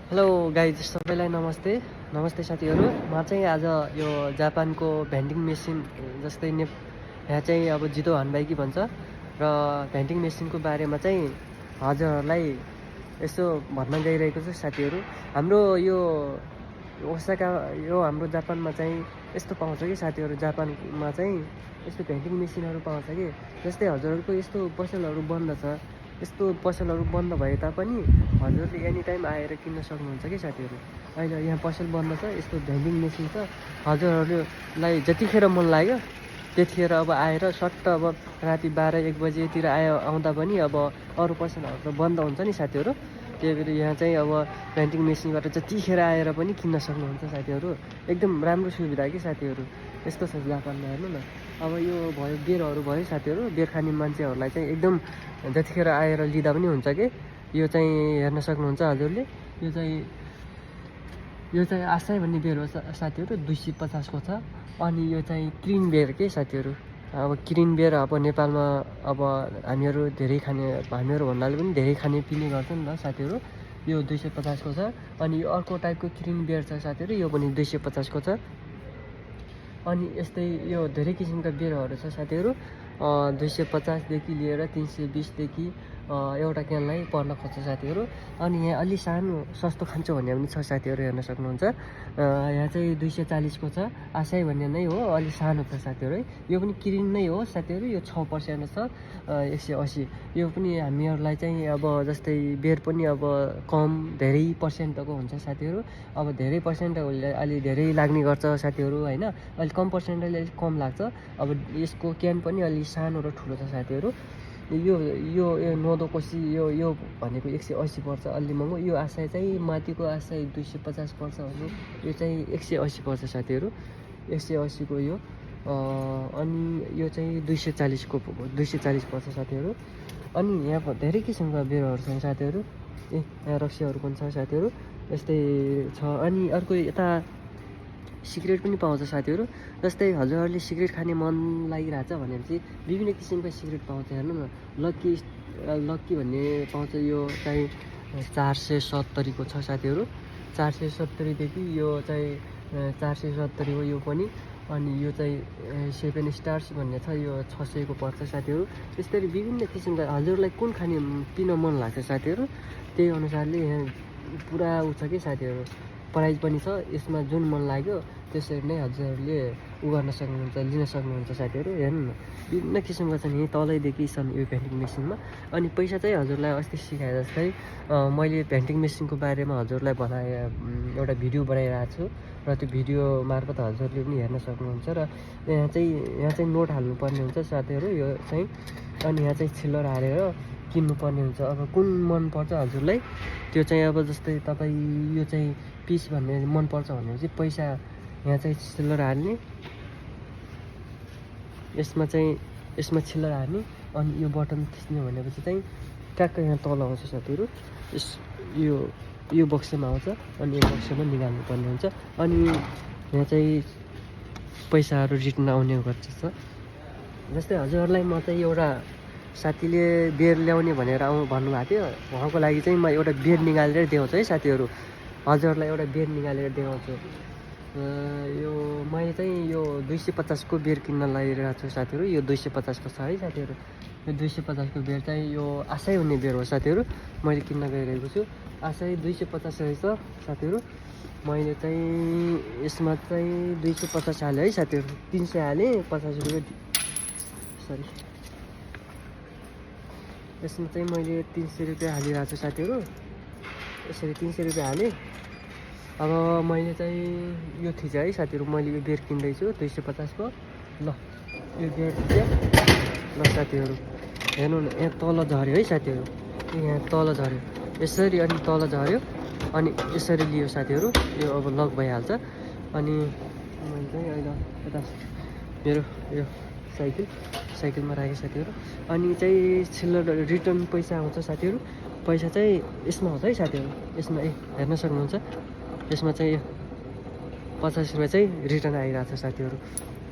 Hello guys, सबैलाई नमस्ते। नमस्ते साथीहरू। म चाहिँ आज यो जापानको भेन्डिङ मेसिन जस्तै यहाँ चाहिँ अब जितो हनबाइकी भन्छ र भेन्डिङ मेसिनको बारेमा चाहिँ हजुरहरूलाई यसो भन्न गइरहेको छु साथीहरू। हाम्रो यो ओसाका यो हाम्रो जापानमा चाहिँ यस्तो पाउँछ कि साथीहरू, जापानमा चाहिँ यस्तो भेन्डिङ मेसिनहरू पाउँछ कि जस्तै हजुरहरूको यस्तो पसलहरू बन्द छ, यस्तो पसलहरू बन्द भए तापनि हजुरले एनी टाइम आएर किन्न सक्नुहुन्छ कि साथीहरू। अहिले यहाँ पसल बन्द छ, यस्तो भेन्डिङ मेसिन छ। हजुरहरूलाई जतिखेर मन लाग्यो त्यतिखेर अब आएर सट्ट अब राति 12-1 बजेतिर आउँदा पनि अब अरू पसलहरू त बन्द हुन्छ नि साथीहरू। त्यही भएर यहाँ चाहिँ अब भेन्डिङ मेसिनबाट जतिखेर आएर पनि किन्न सक्नुहुन्छ साथीहरू। एकदम राम्रो सुविधा कि साथीहरू। यस्तो छ जापानमा, हेर्नु न। अब यो भयो बेरहरू भयो साथीहरू, बेर खाने मान्छेहरूलाई चाहिँ एकदम जतिखेर आएर लिँदा पनि हुन्छ कि। यो चाहिँ हेर्न सक्नुहुन्छ हजुरले। यो चाहिँ आशाई भन्ने बेर हो साथीहरू, 250 को छ। अनि यो चाहिँ क्रिन बेर के साथीहरू। अब क्रिन बेर अब नेपालमा अब हामीहरू भन्नाले पनि धेरै खाने पिउने गर्छ नि त साथीहरू। यो 250 को छ। अनि यो अर्को टाइपको क्रिन बेर छ साथीहरू, यो पनि 250 को छ। अनि यस्तै यो धेरै किसिमका बेरहरू छ साथीहरू। 250 देखि लिएर 320 देखि एउटा क्यानलाई पर्न खोज्छ साथीहरू। अनि यहाँ अलि सानो सस्तो खान्छु भन्ने पनि छ साथीहरू, हेर्न सक्नुहुन्छ। यहाँ चाहिँ 240 को छ। आशाई भन्ने नै हो, अलि सानो छ साथीहरू है। यो पनि क्रिन नै हो साथीहरू। यो 6% छ, 180। यो पनि हामीहरूलाई चाहिँ अब जस्तै बेर पनि अब कम धेरै पर्सेन्टको हुन्छ साथीहरू। अब धेरै पर्सेन्ट अलि धेरै लाग्ने गर्छ साथीहरू होइन। अलि कम पर्सेन्टले अलिक कम लाग्छ। अब यसको क्यान पनि अलि सानो र ठुलो छ साथीहरू। यो नोदो कोसी यो भनेको 180 पर्छ, अलि महँगो। यो आशाई चाहिँ माथिको आशाई 250 पर्छ भने यो चाहिँ 180 पर्छ साथीहरू। 180 को यो। अनि यो चाहिँ 240 पर्छ साथीहरू। अनि यहाँ धेरै किसिमका बेरहरू छन् साथीहरू। यहाँ रक्सीहरू पनि छ साथीहरू, यस्तै छ। अनि अर्को यता सिगरेट पनि पाउँछ साथीहरू। जस्तै हजुरहरूले सिगरेट खाने मन लागिरहेछ भनेपछि विभिन्न किसिमका सिगरेट पाउँछ, हेर्नु न। लक्की भन्ने पाउँछ, यो चाहिँ 470 को छ साथीहरू। 470 देखि यो चाहिँ 470 हो यो पनि। अनि यो चाहिँ 7 स्टार्स भन्ने छ, यो 600 को पर्छ साथीहरू। यसरी विभिन्न किसिमका हजुरलाई कुन खाने पिन मन लाग्छ साथीहरू, त्यही अनुसारले यहाँ पुरा उ छ कि साथीहरू। प्राइस पनि छ, यसमा जुन मन लाग्यो त्यसरी नै हजुरहरूले गर्न सक्नुहुन्छ, लिन सक्नुहुन्छ साथीहरू। हेर्नु न, विभिन्न किसिमका छन्, यहीँ तलैदेखि छन् यो भेन्डिङ मेसिनमा। अनि पैसा चाहिँ हजुरलाई अस्ति सिकाए जस्तै मैले भेन्डिङ मेसिनको बारेमा हजुरलाई एउटा भिडियो बनाइरहेको छु र त्यो भिडियो मार्फत हजुरले पनि हेर्न सक्नुहुन्छ। र यहाँ चाहिँ नोट हाल्नुपर्ने हुन्छ साथीहरू, यो चाहिँ। अनि यहाँ चाहिँ छिल्लर हालेर किन्नुपर्ने हुन्छ। अब कुन मनपर्छ हजुरलाई त्यो चाहिँ, अब जस्तै तपाईँ यो चाहिँ पिस भन्ने मनपर्छ भनेपछि पैसा यहाँ चाहिँ छिल्लर हाल्ने, यसमा छिल्लर हाल्ने। अनि यो बटन थिच्ने भनेपछि चाहिँ ट्याक्क यहाँ तल आउँछ साथीहरू। यो बक्समा आउँछ। अनि यो बक्समा निकाल्नु पर्ने हुन्छ। अनि यहाँ चाहिँ पैसाहरू रिटर्न आउने गर्छ। जस्तै हजुरहरूलाई म चाहिँ एउटा साथीले बेर ल्याउने भनेर भन्नुभएको थियो, उहाँको लागि चाहिँ म एउटा बेर निकालेर देखाउँछु है साथीहरू। हजुरहरूलाई एउटा बेर निकालेर देखाउँछु। यो मैले चाहिँ यो 250 को बेर किन्न लागिरहेको छु साथीहरू। यो 250 को छ है साथीहरू। यो 250 को बेर चाहिँ यो आशाई हुने बेर हो साथीहरू। मैले किन्न गइरहेको छु। आशाई 250 रहेछ साथीहरू। मैले चाहिँ यसमा चाहिँ 250 हालेँ है साथीहरू। 300 हालेँ, 50 रुपियाँ सरी। यसमा चाहिँ मैले 300 रुपियाँ हालिरहेको छु साथीहरू। यसरी 300 रुपियाँ हालेँ। अब मैले चाहिँ यो थिचेँ है साथीहरू। मैले यो बेर किन्दैछु 250 को। ल यो बेर थिचेँ। ल साथीहरू हेर्नु न, यहाँ तल झऱ्यो है साथीहरू। यहाँ तल झऱ्यो यसरी, अनि तल झऱ्यो, अनि यसरी लियो साथीहरू। यो अब लक भइहाल्छ। अनि मैले चाहिँ अहिले यता मेरो यो साइकलमा राखेँ साथीहरू। अनि चाहिँ छिल्लर रिटर्न पैसा आउँछ साथीहरू। पैसा चाहिँ यसमा आउँछ है साथीहरू। यसमा हेर्न सक्नुहुन्छ। यसमा चाहिँ 50 रुपियाँ चाहिँ रिटर्न आइरहेको छ साथीहरू।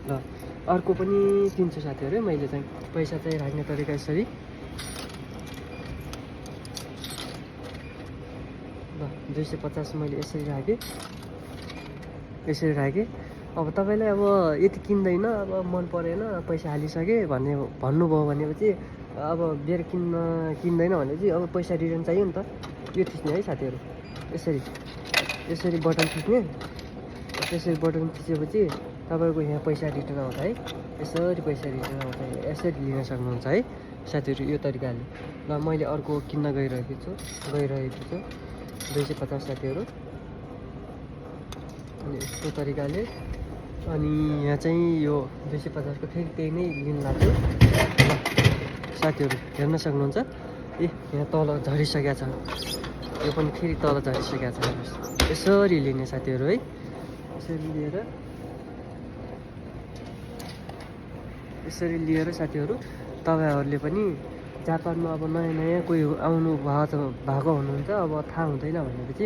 ल अर्को पनि किन्छु साथीहरू। मैले चाहिँ पैसा चाहिँ राख्ने तरिका यसरी ल 250 मैले यसरी राखेँ अब तपाईँलाई अब यति किन्दैन अब मन परेन पैसा हालिसकेँ भन्नुभयो भनेपछि अब बियर किन्दैन भनेपछि अब पैसा रिटर्न चाहियो नि त। यो थिच्ने है साथीहरू, यसरी बटन थिच्ने, त्यसरी बटन थिचेपछि तपाईँको यहाँ पैसा रिटर्न आउँछ है। यसरी पैसा रिटर्न आउँछ, यसरी लिन सक्नुहुन्छ है साथीहरू यो तरिकाले। ल मैले अर्को किन्न गइरहेको छु 250 साथीहरू। अनि यस्तो तरिकाले अनि यहाँ चाहिँ यो 250 को फेरि त्यही नै लिन लाग्यो। साथीहरू हेर्न सक्नुहुन्छ यहाँ तल झरिसकेको छ, यो पनि फेरि तल झरिसकेको छ। यसरी लिने साथीहरू है, यसरी लिएर साथीहरू तपाईँहरूले पनि जापानमा अब नयाँ कोही आउनु भएको हुनुहुन्छ अब थाहा हुँदैन भनेपछि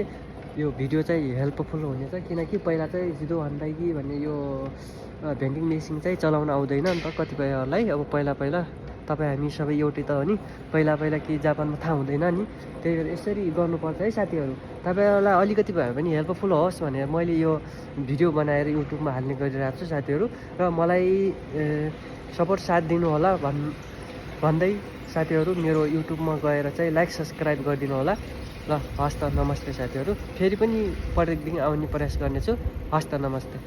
यो भिडियो चाहिँ हेल्पफुल हुनेछ। किनकि पहिला चाहिँ जिरो हान्दाइकी भन्ने यो भेन्डिङ मेसिन चाहिँ चलाउन आउँदैन नि त कतिपयहरूलाई। अब पहिला तपाईँ हामी सबै एउटै त हो नि, पहिला कि जापानमा थाहा हुँदैन नि, त्यही भएर यसरी गर्नुपर्छ है साथीहरू। तपाईँहरूलाई अलिकति भए पनि हेल्पफुल होस् भनेर मैले यो भिडियो बनाएर युट्युबमा हाल्ने गरिरहेको छु साथीहरू। र मलाई सपोर्ट साथ दिनु होला भन्दै साथीहरू मेरो युट्युबमा गएर चाहिँ लाइक सब्सक्राइब गरिदिनु होला। ल हस् त नमस्ते साथीहरू, फेरि पनि प्रत्येक दिन आउने प्रयास गर्नेछु। हस् त नमस्ते।